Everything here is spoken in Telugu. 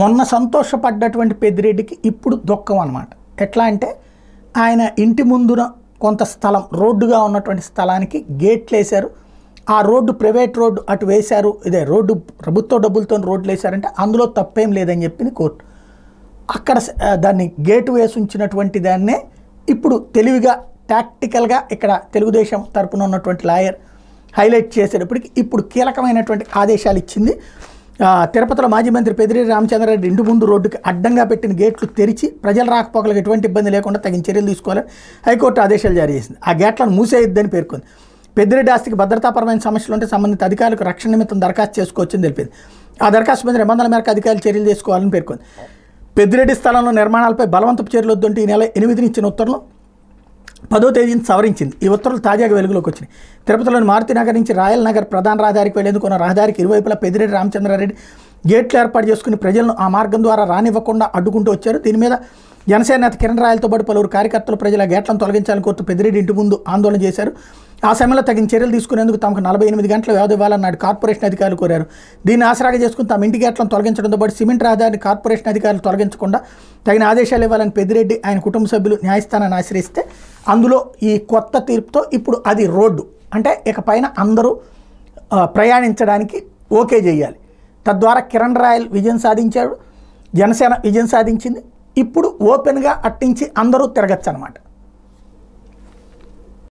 మొన్న సంతోషపడ్డటువంటి పెద్దిరెడ్డికి ఇప్పుడు దుఃఖం అనమాట. ఎట్లా అంటే ఆయన ఇంటి ముందున కొంత స్థలం రోడ్డుగా ఉన్నటువంటి స్థలానికి గేట్లు వేశారు. ఆ రోడ్డు ప్రైవేట్ రోడ్డు అటు వేశారు, ఇదే రోడ్డు ప్రభుత్వ డబ్బులతో రోడ్లు వేశారంటే అందులో తప్పేం లేదని చెప్పింది కోర్టు. అక్కడ దాన్ని గేటు వేసి ఉంచినటువంటి దాన్నే ఇప్పుడు తెలివిగా టాక్టికల్గా ఇక్కడ తెలుగుదేశం తరపున ఉన్నటువంటి లాయర్ హైలైట్ చేసేటప్పటికి ఇప్పుడు కీలకమైనటువంటి ఆదేశాలు ఇచ్చింది. తిరుపతిలో మాజీ మంత్రి పెద్దిరెడ్డి రామచంద్రారెడ్డి ఇంటి ముందు రోడ్డుకి అడ్డంగా పెట్టిన గేట్లు తెరిచి ప్రజల రాకపోకలకు ఎటువంటి ఇబ్బంది లేకుండా తగిన చర్యలు తీసుకోవాలని హైకోర్టు ఆదేశాలు జారీ చేసింది. ఆ గేట్లను మూసేయొద్దని పేర్కొంది. పెద్దిరెడ్డి ఆస్తికి భద్రతాపరమైన సమస్యలు ఉంటే సంబంధిత అధికారులకు రక్షణ నిమిత్తం దరఖాస్తు చేసుకోవచ్చని తెలిపింది. ఆ దరఖాస్తు మీద నిబంధనల మేరకు అధికారులు చర్యలు తీసుకోవాలని పేర్కొంది. పెద్దిరెడ్డి స్థలంలో నిర్మాణాలపై బలవంతపు చర్యలు వద్దంటే ఈ నెల 8న ఇచ్చిన ఉత్తర్వులు 10వ తేదీని సవరించింది. ఈ ఉత్తర్వులు తాజాగా వెలుగులోకి వచ్చినాయి. తిరుపతిలోని మారుతినగర్ నుంచి రాయల్ నగర్ ప్రధాన రహదారికి వెళ్లేందుకు ఉన్న రహదారికి ఇరువైపులా పెద్దిరెడ్డి రామచంద్రారెడ్డి గేట్లు ఏర్పాటు చేసుకుని ప్రజలను ఆ మార్గం ద్వారా రానివ్వకుండా అడ్డుకుంటూ వచ్చారు. దీని మీద జనసేన నేత కిరణ్ రాయలతో పాటు పలువురు కార్యకర్తలు ప్రజల గేట్లను తొలగించాలని కోరుతూ పెద్దిరెడ్డి ఇంటి ముందు ఆందోళన చేశారు. ఆ సమయంలో తగిన చర్యలు తీసుకునేందుకు తమకు 48 గంటల వ్యవధి ఇవ్వాలన్నాడు కార్పొరేషన్ అధికారులు కోరారు. దీన్ని ఆసరాగా చేసుకుని తమ ఇంటి గేట్లను తొలగించడంతో పాటు సిమెంట్ రహదారిని కార్పొరేషన్ అధికారులు తొలగించకుండా తగిన ఆదేశాలు ఇవ్వాలని పెద్దిరెడ్డి ఆయన కుటుంబ సభ్యులు న్యాయస్థానాన్ని ఆశ్రయిస్తే అందులో ఈ కొత్త తీర్పుతో ఇప్పుడు అది రోడ్డు అంటే ఇక పైన అందరూ ప్రయాణించడానికి ఓకే చేయాలి. తద్వారా కిరణ్ రాయల్ విజయం సాధించాడు, జనసేన విజయం సాధించింది. ఇప్పుడు ఓపెన్గా అట్టించి అందరూ తిరగచ్చు అనమాట.